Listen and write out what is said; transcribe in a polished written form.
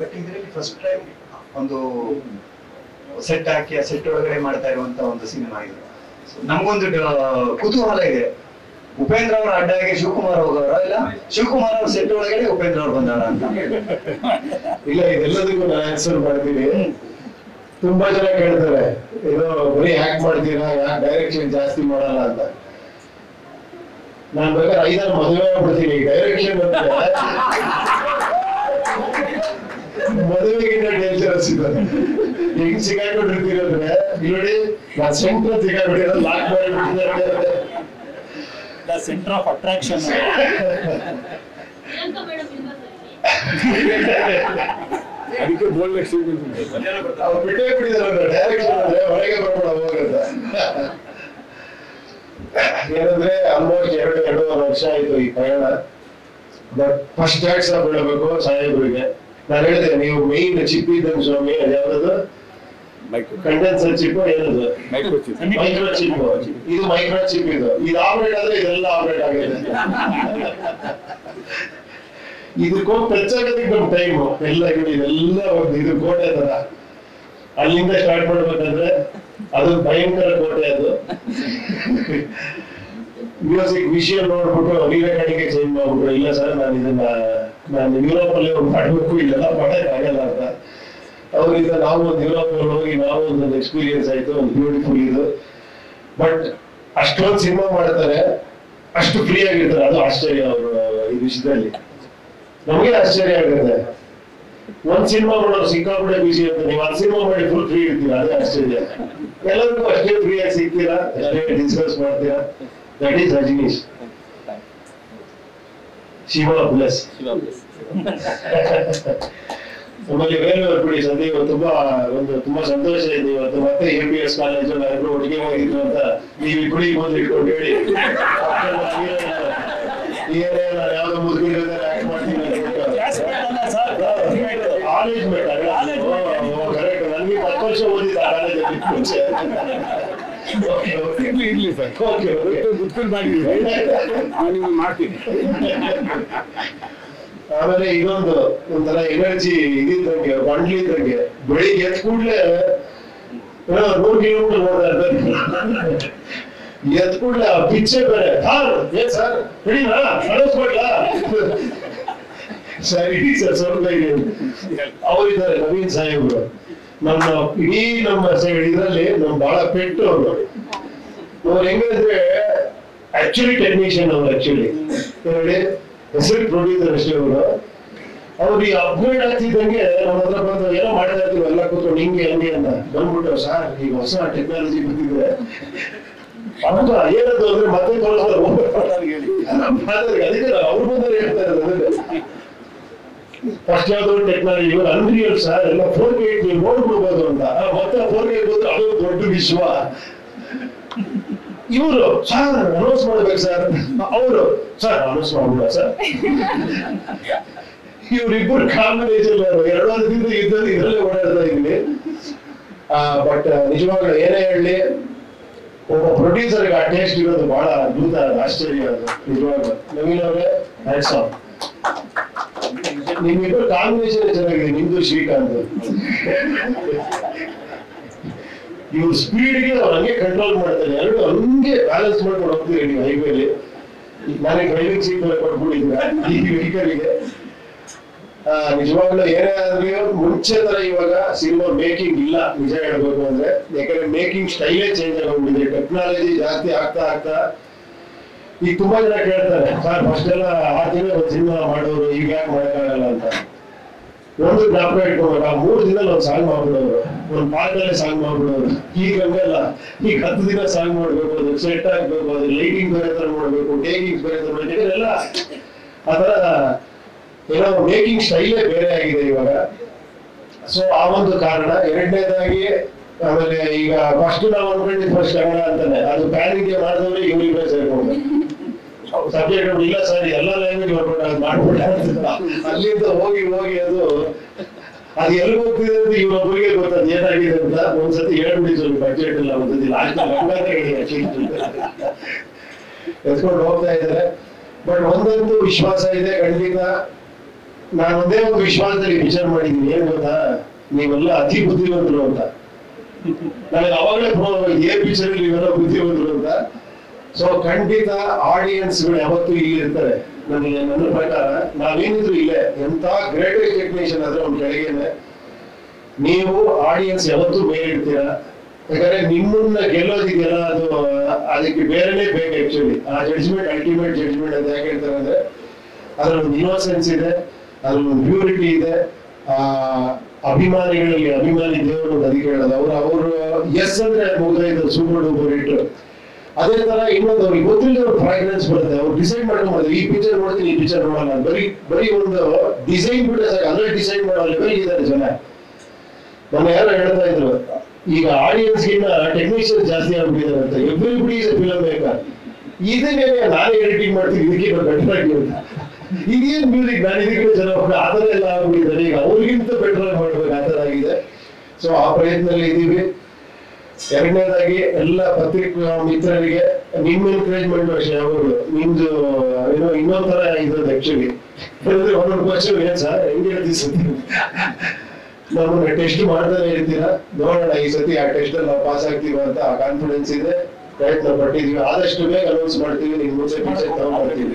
But ಇದರಲ್ಲಿ first time ಒಂದು set ಹಾಕಿ ಆ ಸೆಟ್ ಒಳಗಡೆ ಮಾಡ್ತಾ ಇರುವಂತ ಒಂದು ಸಿನಿಮಾ ಇದು. ನಮಗೊಂದು ಕುತೂಹಲ ಇದೆ, ಉಪೇಂದ್ರ ಅವರ ಅಡ್ಡಾಗಿ ಶಿವಕುಮಾರ್ ಹೋಗವರ ಇಲ್ಲ ಶಿವಕುಮಾರ್ ಅವ್ರ ಸೆಟ್ ಒಳಗಡೆ ಉಪೇಂದ್ರ ಅವ್ರು ಬಂದವರ ಅಂತ? ಇಲ್ಲ, ಇದೆಲ್ಲದಕ್ಕೂ ನಾನು ಆನ್ಸರ್ ಮಾಡ್ತೀನಿ. ತುಂಬಾ ಜನ ಕೇಳ್ತಾರೆ ಇದು ಬರೀ ಹ್ಯಾಕ್ ಮಾಡ್ತೀರಾ, ಯಾಕೆ ಡೈರೆಕ್ಷನ್ ಜಾಸ್ತಿ ಮಾಡಲ್ಲ ಅಂತ. ನಾನ್ ಬೇಕಾದ್ರೆ 5 ಮದುವೆ ಆಗ್ಬಿಡ್ತೀನಿ. ಡೈರೆಕ್ಷನ್ ಅಂದ್ರೆ ಮದುವೆಗಿಂತ ಡೇಂಜರಸ್ ಇದೆ. ಹೆಂಗ್ ಸಿಗಾಕೊಂಡಿರ್ತೀರಂದ್ರೆ ಇಲ್ಲಿ ನಾನ್ ಸೆಂಟ್ರ್ ಸಿಗಾಬಿಟ್ಟಿರೋ ಲಾಕ್ ಮಾಡಿಬಿಟ್ಟಿದ್ದಾರೆ. Centre of attraction. ಅದಕ್ಕೆ ಬೋಲ್ಡ್ ಅವ್ರು ಬಿಟ್ಟೇ ಬಿಟ್ಟಿದಾರೆ ಡೈರೆಕ್ಷನ್ ಅಂದ್ರೆ ಹೊರಗೆ ಬರ್ಬೇಡ ಹೋಗಂತ. ಏನಂದ್ರೆ ಆಲ್ಮೋಸ್ಟ್ 2.5 ವರ್ಷ ಆಯ್ತು ಈ ಪ್ರಯಾಣ. ಬಟ್ ಫಸ್ಟ್ ಟ್ಯಾಕ್ಸ್ ಬೀಳಬೇಕು ಸಾಹೇಬ್ರಿಗೆ. ನಾನು ಹೇಳಿದೆ ನೀವು ಮೇನ್ ಚಿಪ್ ಇದ್ದಂಗೆ ಸ್ವಾಮಿ, ಅದ್ಯಾವ್ದು ಕಂಡೆನ್ಸರ್ ಚಿಪ್, ಏನದು ಮೈಕ್ರೋ ಚಿಪ್. ಇದು ಮೈಕ್ರೋ ಚಿಪ್. ಇದು ಆಪರೇಟ್ ಆದ್ರೆ ಇದೆಲ್ಲ ಆಪರೇಟ್ ಆಗಿದೆ. ಇದಕ್ಕೂ ಟಚ್ ಆಗೋದಕ್ಕೆ ನಮ್ ಟೈಮು ಎಲ್ಲ ಇದೆಲ್ಲ ಒಂದು ಇದು ಕೋಟೆ ತರ. ಅಲ್ಲಿಂದ ಸ್ಟಾರ್ಟ್ ಮಾಡ್ಬೇಕಂದ್ರೆ ಅದು ಭಯಂಕರ ಕೋಟೆ. ಅದು ಮ್ಯೂಸಿಕ್ ವಿಷಯ ನೋಡ್ಬಿಟ್ಟು ರೀರೆಕಾರ್ಡಿಂಗ್ ಚೇಂಜ್ ಮಾಡ್ಬಿಟ್ರು. ಇಲ್ಲ ಸರ್ ನಾನು ಯುರೋಪ್ ಅಲ್ಲಿ ಮಾಡ್ಬೇಕು, ಇಲ್ಲೆಲ್ಲ ಮಾಡಕ್ ಆಗಲ್ಲ ಅಂತ. ಅವ್ರಿಂದ ನಾವು ಒಂದು ಯುರೋಪ್ ಅಲ್ಲಿ ಹೋಗಿ ನಾವು ಒಂದು ಎಕ್ಸ್ಪೀರಿಯನ್ಸ್ ಆಯ್ತು, ಒಂದು ಬ್ಯೂಟಿಫುಲ್ ಇದು. ಬಟ್ ಅಷ್ಟೊಂದು ಸಿನಿಮಾ ಮಾಡ್ತಾರೆ, ಅಷ್ಟು ಫ್ರೀ ಆಗಿರ್ತಾರೆ. ಅದು ಆಶ್ಚರ್ಯ ಅವರು ಈ ವಿಷಯದಲ್ಲಿ. ನಮಗೆ ಆಶ್ಚರ್ಯ ಆಗುತ್ತೆ. ಒಂದ್ ಸಿನಿಮಾ ಮಾಡೋರು ಸಿಕ್ಕಾಪಟ್ಟೆ ಬಿಸಿ ಅಂತ, ನೀವು 1 ಸಿನಿಮಾ ಮಾಡಿ ಫುಲ್ ಫ್ರೀ ಇರ್ತೀರಾ, ಅದೇ ಆಶ್ಚರ್ಯ. ಎಲ್ಲರಿಗೂ ಅಷ್ಟೇ ಫ್ರೀ ಆಗಿ ಸಿಗ್ತೀರಾ, ಅಷ್ಟೇ ಡಿಸ್ಕಸ್ ಮಾಡ್ತೀರಾ. That is Rajneesh. Shiva plus. ನಮ್ಮಲ್ಲಿ ವೇಲೂರ್ ಬಿಡಿ ಸಂಧಿ ತುಂಬಾ ಸಂತೋಷ ಇದೆ ಇವತ್ತು. ಮತ್ತೆ APS ಕಾಲೇಜು ನಾವಿಬ್ರು ಒಟ್ಟಿಗೆ ಹೋಗಿದ್ರು ಅಂತ ನೀವಿಬ್ರು ಈಗ ಬಂದು ಇಟ್ಕೊಂಡು ಹೇಳಿ ನಾನು ಯಾವ್ದೋ ಮುದ್ಗಿರೋದ್ರೆ ಆಕ್ಟ್ ಮಾಡ್ತೀನಿ ಕಾಲೇಜ್ ಮೇಟ್. ಕರೆಕ್ಟ್, ನನಗೆ 10 ವರ್ಷ ಓದಿದ್ದ ಆ ಕಾಲೇಜಲ್ಲಿ ಮುಂಚೆ. ಇರ್ಲಿ ಸರ್, ಗೊತ್ತಿಲ್ಲ ನಾನು ಮಾಡ್ತೀನಿ. ಆಮೇಲೆ ಇನ್ನೊಂದು ಒಂಥರ ಎನರ್ಜಿ ಇದ್ದಂಗೆ, ಬಂಡ್ಲಿ ಇದ್ದಂಗೆ. ಬೆಳಿಗ್ಗೆ ಎತ್ ಕೂಡ್ಲೆ 100 ಕಿಲೋಮೀಟರ್ ನೋಡ್ತಾ ಎತ್ ಕೂಡ್ಲೆ ಆ ಪಿಚ್ಚೆ ಬೇರೆ. ಏನ್ ಸರ್ ಹಿಡಿನಾ ಅಳಿಸ್ಕೊಡ್ಲಾ ಸರ್, ಇಡೀ ಸರ್ ಸ್ವಲ್ಪ ಅವರಿದ್ದಾರೆ ನವೀನ್ ಸಾಹೇಬ್ರು. ನಮ್ಮ ಇಡೀ ನಮ್ಮ ಇದರಲ್ಲಿ ನಮ್ ಬಹಳ ಪೆಟ್ಟು ಅವರು. ಅವ್ರು ಹೆಂಗಂದ್ರೆ ಆಕ್ಚುಲಿ ಟೆಕ್ನಿಷಿಯನ್. ಅವ್ರು ಆಕ್ಚುಲಿ ಹೇಳಿ ಹೆಸರು ಪ್ರೊಡ್ಯೂಸರ್ ಅಷ್ಟೇ. ಅವ್ರು ಈ ಅಪ್ಗ್ರೇಡ್ ಆಗ್ತಿದ್ದಂಗೆ ನಮ್ಮ ಹತ್ರ ಬಂದು ಏನೋ ಮಾಡ್ತಾ ಇರ್ತೀವಿ ಎಲ್ಲ ಕೂತ್ಕೊಂಡು ಹಿಂಗೆ ಹಂಗೆ ಅಂತ ಬಂದ್ಬಿಟ್ಟು, ಸರ್ ಈಗ ಹೊಸ ಟೆಕ್ನಾಲಜಿ ಬಂದಿದೆ ಅಂತ ಏನದು ಅಂದ್ರೆ ಮತ್ತೆ ತೋರಿಸ್ತಾರೆ. ಅದಕ್ಕೆ ಅವ್ರು ಬಂದ್ರೆ ಹೇಳ್ತಾ ಇರೋದು ಫಸ್ಟ್ ಯಾವ್ದೋ ಟೆಕ್ನಾಲಜಿ ಇವಾಗ ಅನ್ರಿಯಲ್ ಸರ್, ಎಲ್ಲ 4K ನೀವು ನೋಡ್ಬಿಡ್ಬೋದು ಅಂತ. ಮತ್ತೆ 4K ಬಂದ್ರೆ ಅದು ದೊಡ್ಡ ವಿಶ್ವ. ಇವರು ಸರ್ ಅನೌನ್ಸ್ ಮಾಡ್ಬೇಕು ಸರ್, ಅವರು ಸರ್ ಅನೌನ್ಸ್ ಮಾಡ್ಬಿಡ ಸರ್. ಇವ್ರಿಬ್ಬರು ಕಾಂಬಿನೇಷನ್ 2 ವರ್ಷದಿಂದ ಇದ್ದದ್ದು ಇದರಲ್ಲೇ ಓಡಾಡ್ತಾ ಇದ್ವಿ. ಬಟ್ ನಿಜವಾಗ್ಲೂ ಏನೇ ಹೇಳಿ, ಒಬ್ಬ ಪ್ರೊಡ್ಯೂಸರ್ಗೆ ಆ ಟೇಸ್ಟ್ ಇರೋದು ಬಹಳ ಅದ್ಭುತ, ಆಶ್ಚರ್ಯ. ಅದು ನಿಜವಾಗ್ಲೂ ನವೀನ್ ಅವರೇ ಹ್ಯಾಟ್ಸ್ ಆಫ್. ನಿಮ್ಮಿಬ್ಬರು ಕಾಂಬಿನೇಷನ್ ಚೆನ್ನಾಗಿದೆ, ನಿಮ್ದು ಶ್ರೀಕಾಂತ್. ಇವ್ರು ಸ್ಪೀಡ್ಗೆ ಅವ್ರು ಹಂಗೆ ಕಂಟ್ರೋಲ್ ಮಾಡ್ತಾರೆ, ಎರಡು ಹಂಗೆ ಬ್ಯಾಲೆನ್ಸ್ ಮಾಡ್ಕೊಂಡು ಹೋಗ್ತೀರಿ ನೀವು ಹೈವೇಲಿ. ನನಗೆ ಡ್ರೈವಿಂಗ್ ಸೀಟ್ ಕೊಟ್ಬಿಟ್ಟಿದ್ದೀರ ಈ ವೆಹಿಕಲ್ಗೆ. ನಿಜವಾಗ್ಲೂ ಏನೇ ಆದ್ರೂ ಮುಂಚೆ ತರ ಇವಾಗ ಸಿನಿಮಾ ಮೇಕಿಂಗ್ ಇಲ್ಲ ನಿಜ ಹೇಳ್ಬೇಕು ಅಂದ್ರೆ. ಯಾಕಂದ್ರೆ ಮೇಕಿಂಗ್ ಸ್ಟೈಲೇ ಚೇಂಜ್ ಆಗೋಗ್ಬಿಟ್ಟಿದೆ, ಟೆಕ್ನಾಲಜಿ ಜಾಸ್ತಿ ಆಗ್ತಾ ಈಗ ತುಂಬಾ ಜನ ಕೇಳ್ತಾರೆ, ಸರ್ ಫಸ್ಟ್ ಎಲ್ಲ 6 ದಿನ ಒಂದು ಸಿನಿಮಾ ಮಾಡೋರು, ಈಗ ಯಾಕೆ ಮಾಡೋಕ್ಕಾಗಲ್ಲ ಅಂತ. ಒಂದು ಜ್ಞಾಪಕ ಇಟ್ಕೋಬೇಕು, ಆ 3 ದಿನದಲ್ಲಿ ಒಂದು ಸಾಂಗ್ ಮಾಡ್ಬಿಡೋರು, ಒಂದು ಪಾರ್ಟಲ್ಲೇ ಸಾಂಗ್ ಮಾಡ್ಬಿಡೋರು. ಈಗ ಹಂಗಲ್ಲ, ಈಗ 10 ದಿನ ಸಾಂಗ್ ಮಾಡ್ಬೇಕು, ಅದು ಸೆಟ್ ಆಗ್ಬೇಕು, ಅದು ಲೈಟಿಂಗ್ ಬೇರೆ ತರ ಮಾಡ್ಬೇಕು, ಟೇಕಿಂಗ್ ಬೇರೆ ತರ ಮಾಡ್ಬೇಕು, ಎಲ್ಲ ಆತರ ಏನೋ ಮೇಕಿಂಗ್ ಸ್ಟೈಲೇ ಬೇರೆ ಆಗಿದೆ ಇವಾಗ. ಸೊ ಆ ಒಂದು ಕಾರಣ. ಎರಡನೇದಾಗಿ ಆಮೇಲೆ ಈಗ ಫಸ್ಟ್ ನಾವು ಅನ್ಕೊಂಡಿದ್ದು ಫಸ್ಟ್ ಕನ್ನಡ ಅಂತಾನೆ, ಅದು ಪ್ಯಾನ್ ಇಂಡಿಯಾ ಮಾಡಿದವ್ರೆ ಇವ್ರಿಗೆ ಸೇರ್ಕೊಂಡು ಸಬ್ಜೆಕ್ಟ್ ಇಲ್ಲ ಸರ್ ಎಲ್ಲ ಲ್ಯಾಂಗ್ವೇಜ್ ಮಾಡ್ಬಿಟ್ಟ. ಅಲ್ಲಿಂದ ಹೋಗಿ ಅದು ಎಲ್ಲಿ ಹೋಗ್ತಿದೆ ಅಂತ ಇವ್ರೊಬ್ಬರಿಗೆ ಗೊತ್ತದು ಏನಾಗಿದೆ ಅಂತ. ಒಂದ್ಸತಿ ಹೇಳ್ಬಿಡಿ ಸ್ವಲ್ಪ ಬಡ್ಜೆಟ್ ಇಲ್ಲ, ಒಂದ್ಸತಿ ಲಾಸ್ಟ್ ಎತ್ಕೊಂಡು ಹೋಗ್ತಾ ಇದ್ದಾರೆ. ಬಟ್ ಒಂದಂತೂ ವಿಶ್ವಾಸ ಇದೆ, ಖಂಡಿತ ನಾನು ಒಂದೇ ಒಂದು ವಿಶ್ವಾಸದಲ್ಲಿ ವಿಚಾರ ಮಾಡಿದ್ದೀನಿ, ಏನ್ ಗೊತ್ತಾ, ನೀವೆಲ್ಲ ಅತಿ ಬುದ್ಧಿವಂತರು ಅಂತ. ನನಗೆ ಅವಾಗಲೇ ಏನ್ ಪಿಕ್ಚರ್ ನೀವೆಲ್ಲ ಬುದ್ಧಿವಂತರು ಅಂತ. ಸೊ ಖಂಡಿತ ಆಡಿಯನ್ಸ್ ಗಳು ಯಾವತ್ತೂ ಇಲ್ಲಿ ಇರ್ತಾರೆ. ನನಗೆ ನನ್ನ ಪ್ರಕಾರ ನಾವೇನಿದ್ರು ಇಲ್ಲೇ ಎಂತ ಗ್ರೇಟೆಸ್ಟ್ ಟೆಕ್ನಿಷಿಯನ್ ಆದ್ರೆ ಅವ್ನ ಕೆಳಗೇನೆ ನೀವು ಆಡಿಯನ್ಸ್ ಯಾವತ್ತೂ ಮೇಲಿಡ್ತೀರಾ. ಯಾಕಂದ್ರೆ ನಿಮ್ಮನ್ನ ಗೆಲ್ಲೋದಿದೆಯಲ್ಲ, ಅದಕ್ಕೆ ಬೇರೆನೆ ಬೇಕು ಆಕ್ಚುಲಿ. ಆ ಜಡ್ಜ್ಮೆಂಟ್ ಅಲ್ಟಿಮೇಟ್ ಜಡ್ಜ್ಮೆಂಟ್ ಅಂತ ಯಾಕೆ ಹೇಳ್ತಾರೆ ಅಂದ್ರೆ ಅದ್ರೊಂದು ಇನ್ನೋಸೆನ್ಸ್ ಇದೆ, ಅದ್ರೊಂದು ಪ್ಯೂರಿಟಿ ಇದೆ. ಅಭಿಮಾನಿಗಳಲ್ಲಿ ಅಭಿಮಾನಿ ದೇವರು ಅದಕ್ಕೆ ಹೇಳೋದು. ಅವರು ಎಸ್ ಅಂದ್ರೆ ಮುಗಿದೈದು ಸೂಪರ್ ಡೂಪರ್ ಹಿಟ್. ಅದೇ ತರ ಇನ್ನೊಂದು ಅವ್ರಿಗೆ ಗೊತ್ತಿಲ್ಲದವ್ರು ಫ್ರಾಗ್ರೆನ್ಸ್ ಬರುತ್ತೆ. ಅವ್ರು ಡಿಸೈಡ್ ಮಾಡ್ಕೊಂಡ್ಬಾರ್ದು, ಈ ಪಿಕ್ಚರ್ ನೋಡ್ತೀನಿ, ಈ ಪಿಕ್ಚರ್ ನೋಡಲ್ಲ. ಬರೀ ಒಂದು ಡಿಸೈನ್ ಬಿಟ್ಟರೆ ಸಾಕು, ಅದ್ರಲ್ಲಿ ಡಿಸೈಡ್ ಮಾಡೋ ಲೆವೆಲ್ ಇದ್ದಾರೆ ಜನ. ನಮ್ಮ ಯಾರೋ ಹೇಳ್ತಾ ಇದ್ರು, ಈಗ ಆಡಿಯನ್ಸ್ ಗಿನ್ನ ಟೆಕ್ನಿಷಿಯನ್ ಜಾಸ್ತಿ ಆಗ್ಬಿಟ್ಟಿದ್ದಾರೆ ಅಂತ. Everybody is A film maker. ಇದನ್ನೇ ನಾನೇ ಎಡಿಟಿಂಗ್ ಮಾಡ್ತೀನಿ, ಇದಕ್ಕೆ ಬೆಟರ್ ಆಗಿರುತ್ತೆ. ಇದೇನ್ ಮ್ಯೂಸಿಕ್, ನಾನು ಇದಕ್ಕೆ ಜನ ಆತರ ಎಲ್ಲ ಆಗ್ಬಿಟ್ಟಿದ್ದಾರೆ. ಈಗ ಅವ್ರಿಗಿಂತ ಬೆಟರ್ ಆಗಿ ಮಾಡ್ಬೇಕು, ಆತರ ಆಗಿದೆ. ಸೊ ಆ ಪ್ರಯತ್ನದಲ್ಲಿ ಇದೀವಿ. ಎರಡನೇದಾಗಿ ಎಲ್ಲ ಪತ್ರಿಕಾ ಮಿತ್ರರಿಗೆ ನಿಮ್ಮ ಎನ್ಕರೇಜ್ಮೆಂಟ್ ಅಷ್ಟೇ. ಯಾವಾಗಲೂ ನಿಮ್ದು ಏನೋ ಇನ್ನೊಂಥರ ಇರೋದು ಆಕ್ಚುಲಿ. ಒಂದೊಂದು ಕ್ವಶನ್ ಏನ್ ಸರ್ ಹೆಂಗೆ ಹೇಳ್ತೀವಿ, ನಮ್ಮನ್ನ ಟೆಸ್ಟ್ ಮಾಡ್ತಾನೆ ಇರ್ತೀರಾ. ನೋಡೋಣ ಈ ಸತಿ ಆ ಟೆಸ್ಟ್ ಅಲ್ಲಿ ನಾವು ಪಾಸ್ ಆಗ್ತೀವಿ ಅಂತ ಕಾನ್ಫಿಡೆನ್ಸ್ ಇದೆ. ಪ್ರಯತ್ನ ಪಟ್ಟಿದೀವಿ. ಆದಷ್ಟು ಬೇಗ ಅನೌನ್ಸ್ ಮಾಡ್ತೀವಿ. ನಿಮ್ ಮುಂಚೆ ಪಿಕ್ಚರ್ ತಗೊಂಡ್ಬರ್ತೀವಿ.